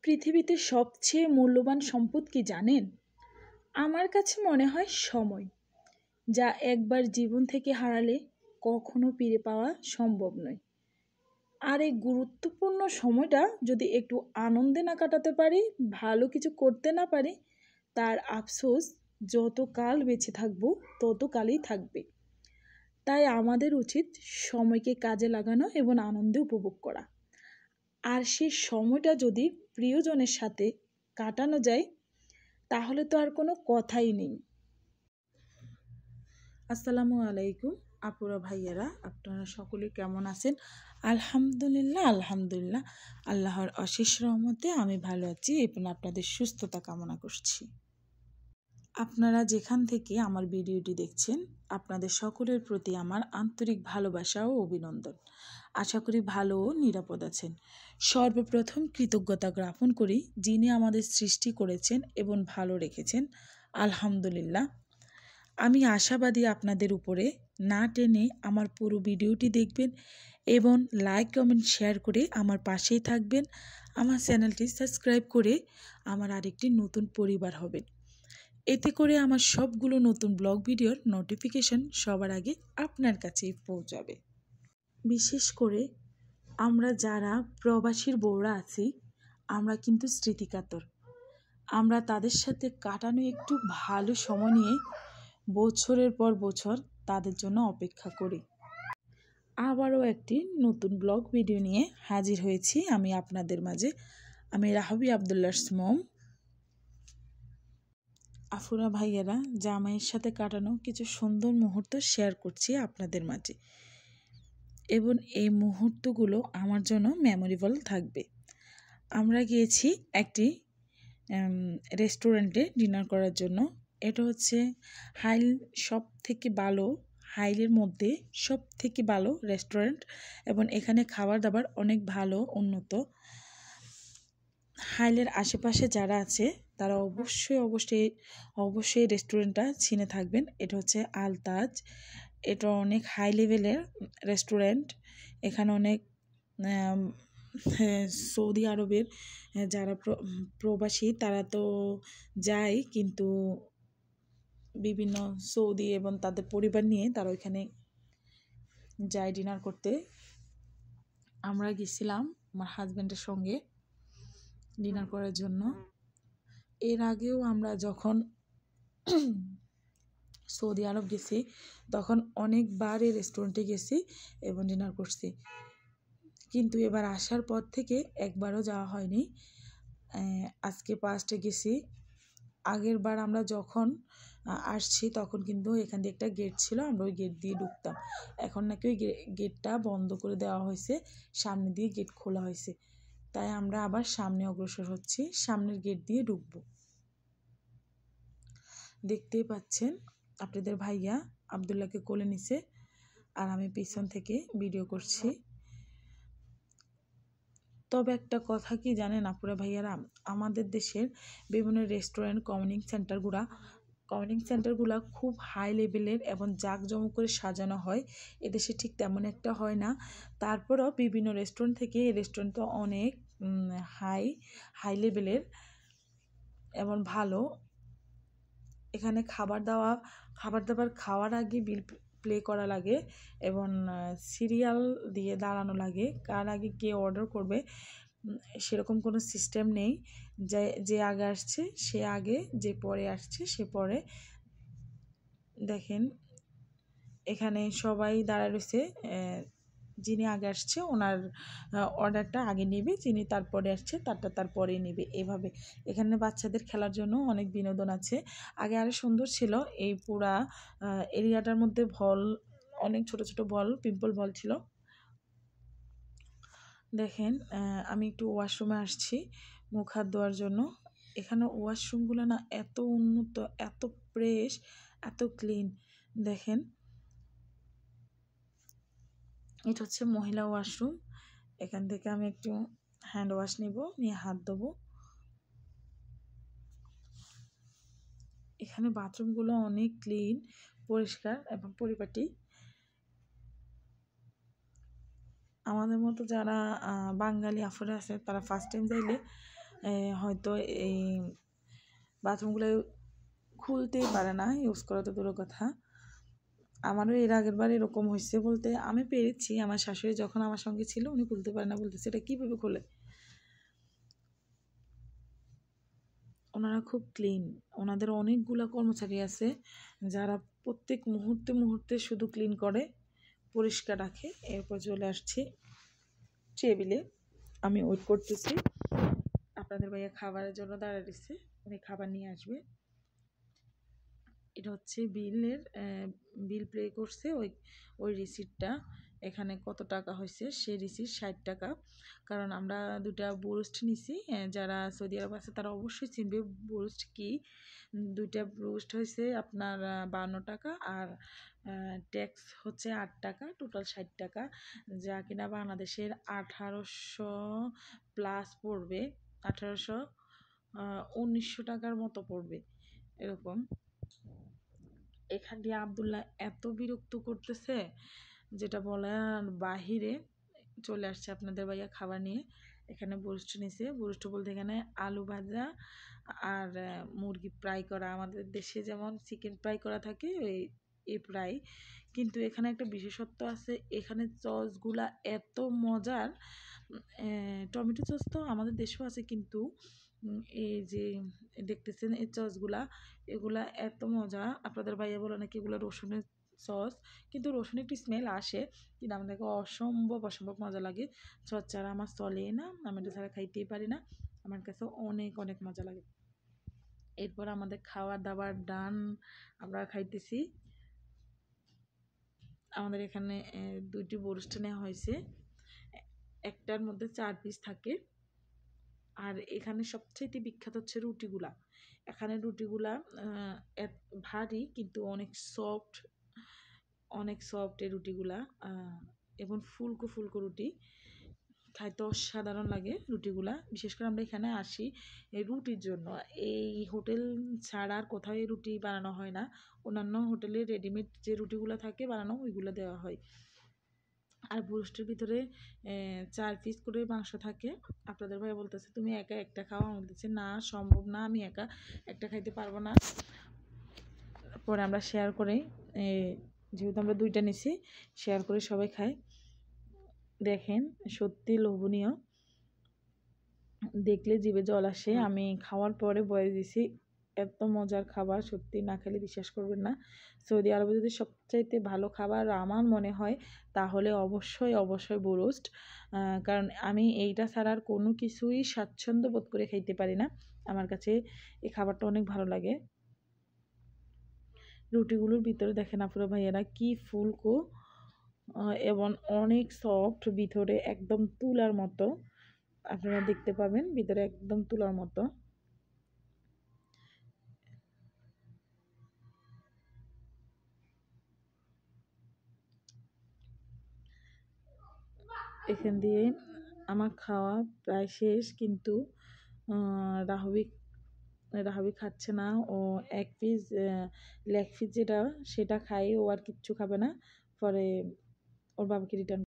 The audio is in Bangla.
পৃথিবীতে সবচেয়ে মূল্যবান সম্পদ কি জানেন? আমার কাছে মনে হয় সময়, যা একবার জীবন থেকে হারালে কখনো ফিরে পাওয়া সম্ভব নয়। আর এই গুরুত্বপূর্ণ সময়টা যদি একটু আনন্দে না কাটাতে পারি, ভালো কিছু করতে না পারি, তার আফসোস যত কাল বেঁচে থাকবো তত কালই থাকবে। তাই আমাদের উচিত সময়কে কাজে লাগানো এবং আনন্দে উপভোগ করা। আর সেই সময়টা যদি প্রিয়জনের সাথে কাটানো যায়, তাহলে তো আর কোনো কথাই নেই। আসসালামু আলাইকুম আপুরা ভাইয়ারা, আপনারা সকলে কেমন আছেন? আলহামদুলিল্লাহ আল্লাহর অশেষ রহমতে আমি ভালো আছি এবং আপনাদের সুস্থতা কামনা করছি। আপনারা যেখান থেকে আমার ভিডিওটি দেখছেন, আপনাদের সকলের প্রতি আমার আন্তরিক ভালোবাসা ও অভিনন্দন। আশা করি ভালো ও নিরাপদ আছেন। সর্বপ্রথম কৃতজ্ঞতা জ্ঞাপন করি যিনি আমাদের সৃষ্টি করেছেন এবং ভালো রেখেছেন, আলহামদুলিল্লাহ। আমি আশাবাদী আপনাদের উপরে না টেনে আমার পুরো ভিডিওটি দেখবেন এবং লাইক কমেন্ট শেয়ার করে আমার পাশেই থাকবেন। আমার চ্যানেলটি সাবস্ক্রাইব করে আমার আরেকটি নতুন পরিবার হবেন। এতে করে আমার সবগুলো নতুন ব্লগ ভিডিওর নোটিফিকেশন সবার আগে আপনার কাছেই পৌঁছাবে। বিশেষ করে আমরা যারা প্রবাসীর বউরা আছি, আমরা কিন্তু স্মৃতিকাতর। আমরা তাদের সাথে কাটানো একটু ভালো সময় নিয়ে বছরের পর বছর তাদের জন্য অপেক্ষা করি। আবারও একটি নতুন ব্লগ ভিডিও নিয়ে হাজির হয়েছি আমি আপনাদের মাঝে। আমি রাহবি আবদুল্লাহর মম। আফুরা ভাইয়ারা, জামাইয়ের সাথে কাটানো কিছু সুন্দর মুহূর্ত শেয়ার করছি আপনাদের মাঝে, এবং এই মুহূর্তগুলো আমার জন্য মেমোরেবল থাকবে। আমরা গিয়েছি একটি রেস্টুরেন্টে ডিনার করার জন্য। এটা হচ্ছে হাইলের মধ্যে সব থেকে ভালো রেস্টুরেন্ট, এবং এখানে খাবার দাবার অনেক ভালো, উন্নত। হাইলের আশেপাশে যারা আছে তারা অবশ্যই রেস্টুরেন্টটা চিনে থাকবেন। এটা হচ্ছে আলতাজ। এটা অনেক হাই লেভেলের রেস্টুরেন্ট। এখানে অনেক সৌদি আরবের যারা প্রবাসী তারা তো যায়, কিন্তু বিভিন্ন সৌদি এবং তাদের পরিবার নিয়ে তারা ওইখানে যায় ডিনার করতে। আমরা গেছিলাম আমার হাজব্যান্ডের সঙ্গে ডিনার করার জন্য। এর আগেও আমরা যখন সৌদি আরব গেছি তখন অনেকবার এই রেস্টুরেন্টে গেছি এবং ডিনার করছি, কিন্তু এবার আসার পর থেকে একবারও যাওয়া হয়নি। আজকে ফার্স্টে গেছি। আগের বার আমরা যখন আসছি তখন কিন্তু এখান দিয়ে একটা গেট ছিল, আমরা ওই গেট দিয়ে ঢুকতাম। এখন নাকি ওই গেটটা বন্ধ করে দেওয়া হয়েছে, সামনে দিয়ে গেট খোলা হয়েছে। তাই আমরা আবার সামনে অগ্রসর হচ্ছি, সামনের গেট দিয়ে ঢুকবো। দেখতেই পাচ্ছেন আপনাদের ভাইয়া আবদুল্লাহকে কোলে নিছে, আর আমি পিছন থেকে ভিডিও করছি। তবে একটা কথা কি জানেন আপুরা ভাইয়ারা, আমাদের দেশের বিভিন্ন রেস্টুরেন্ট কমিউনিটি সেন্টারগুলো খুব হাই লেভেলের এবং জাঁকজমক করে সাজানো হয়। এদেশে ঠিক তেমন একটা হয় না। তারপরও বিভিন্ন রেস্টুরেন্ট থেকে এই রেস্টুরেন্টটা অনেক হাই লেভেলের এবং ভালো। এখানে খাবার দাবার খাওয়ার আগে বিল প্লে করা লাগে এবং সিরিয়াল দিয়ে দাঁড়ানো লাগে, কার আগে কে অর্ডার করবে সেরকম কোনো সিস্টেম নেই। যে আগে আসছে সে আগে, যে পরে আসছে সে পরে। দেখেন এখানে সবাই দাঁড়ায় রয়েছে, যিনি আগে আসছে ওনার অর্ডারটা আগে নেবে, যিনি তারপরে আসছে তারটা তারপরেই নেবে। এভাবে এখানে বাচ্চাদের খেলার জন্য অনেক বিনোদন আছে। আগে আরও সুন্দর ছিল, এই পুরা এরিয়াটার মধ্যে অনেক ছোট ছোট পিম্পল বল ছিল। দেখেন আমি একটু ওয়াশরুমে আসছি মুখ হাত ধোয়ার জন্য। এখানে ওয়াশরুমগুলো না এত উন্নত, এত ফ্রেশ, এত ক্লিন। দেখেন এটা হচ্ছে মহিলা ওয়াশরুম। এখান থেকে আমি একটু হ্যান্ড ওয়াশ নিয়ে হাত ধোবো। এখানে বাথরুমগুলো অনেক ক্লিন, পরিষ্কার এবং পরিপাটি। আমাদের মতো যারা বাঙালি আফরে আছে তারা ফার্স্ট টাইম যাইলে হয়তো এই বাথরুমগুলো খুলতেই পারে না, ইউজ করা তো দূরের কথা। আমারও এর আগের বার এরকম হয়েছে, বলতে আমি পেরেছি, আমার শাশুড়ি যখন আমার সঙ্গে ছিল উনি খুলতে পারে না, বলতেছে এটা কীভাবে খোলে। ওনারা খুব ক্লিন, ওনাদের অনেকগুলো কর্মচারী আছে যারা প্রত্যেক মুহূর্তে মুহূর্তে শুধু ক্লিন করে, পরিষ্কার রাখে। এরপর চলে আসছি টেবিলে, আমি ওয়েট করতেছি, আপনাদের ভাইয়া খাবারের জন্য দাঁড়িয়ে দিচ্ছে, উনি খাবার নিয়ে আসবে। এটা হচ্ছে বিল পে করছে, ওই রিসিপ্টটা, এখানে কত টাকা হয়েছে সেই রিসিপ্ট 60 টাকা। কারণ আমরা দুটা ব্রোস্ট নিছি, যারা সৌদি আরব আছে তারা অবশ্যই চিনবে ব্রোস্ট কি। দুইটা ব্রোস্ট হয়েছে আপনার 52 টাকা, আর ট্যাক্স হচ্ছে 8 টাকা, টোটাল 60 টাকা, যা কিনা বাংলাদেশের 1800 প্লাস পড়বে, 1800 1900 টাকার মতো পড়বে এরকম। এখান দিয়ে আবদুল্লাহ এত বিরক্ত করতেছে যেটা বলার বাহিরে। চলে আসছে আপনাদের ভাইয়া খাবার নিয়ে, এখানে বুরস্ট নিছে। বুরস্ট বলতে এখানে আলু ভাজা আর মুরগি ফ্রাই করা, আমাদের দেশে যেমন চিকেন ফ্রাই করা থাকে ওই এই ফ্রাই, কিন্তু এখানে একটা বিশেষত্ব আছে, এখানে সসগুলা এত মজার। টমেটো সস তো আমাদের দেশেও আছে, কিন্তু এই যে দেখতেছেন এই সসগুলা, এগুলা এত মজা। আপনাদের ভাইয়া বলে নাকি এগুলো রসুনের সস, কিন্তু রসুন একটু স্মেল আসে, কিন্তু আমাদেরকে অসম্ভব অসম্ভব মজা লাগে। সস ছাড়া আমার চলেই না, আমি এটা ছাড়া খাইতেই পারি না, আমার কাছে অনেক অনেক মজা লাগে। এরপর আমাদের খাওয়া দাওয়ার ডান, আমরা খাইতেছি। আমাদের এখানে দুইটি বোরস্ট নেওয়া হয়েছে, একটার মধ্যে 4 পিস থাকে। আর এখানে সবচেয়ে বিখ্যাত হচ্ছে রুটিগুলা। এখানে রুটিগুলা ভারী কিন্তু অনেক সফট, অনেক সফট এই রুটিগুলা, এবং ফুলকো ফুলকো রুটি, খাইতে অসাধারণ লাগে রুটিগুলা। বিশেষ করে আমরা এখানে আসি এই রুটির জন্য, এই হোটেল ছাড়া আর কোথাও এই রুটি বানানো হয় না, অন্যান্য হোটেলে রেডিমেড যে রুটিগুলো থাকে বানানো ওইগুলো দেওয়া হয়। আর ব্রোস্টের ভিতরে 4 পিস করে মাংস থাকে। আপনাদের ভাই বলতেছে তুমি একা একটা খাও, আমি বলতেছি না সম্ভব না, আমি একা একটা খাইতে পারবো না। পরে আমরা শেয়ার করে, যেহেতু আমরা দুইটা নিছি, শেয়ার করে সবাই খাই। দেখেন সত্যি লোভনীয়, দেখলে জিভে জল আসে। আমি খাওয়ার পরে বলে দিছি এত মজার খাবার সত্যি না খেলে বিশ্বাস করবেন না। সৌদি আরবে যদি সবচাইতে ভালো খাবার আমার মনে হয় তাহলে অবশ্যই অবশ্যই ব্রোস্ট, কারণ আমি এইটা ছাড়া আর কোনো কিছুই স্বাচ্ছন্দ্য বোধ করে খাইতে পারি না, আমার কাছে এই খাবারটা অনেক ভালো লাগে। রুটিগুলোর ভিতরে দেখেন আপুরা ভাইয়েরা কি ফুলকো, এবং অনেক সফট, ভিতরে একদম তুলার মতো, আপনারা দেখতে পাবেন ভিতরে একদম তুলার মতো। এখান দিয়ে আমার খাওয়া প্রায় শেষ, কিন্তু রাহবি রাহবি খাচ্ছে না, ও 1 পিস লেগ পিস যেটা সেটা খাই, ও আর কিচ্ছু খাবে না। পরে ওর বাবাকে রিটার্ন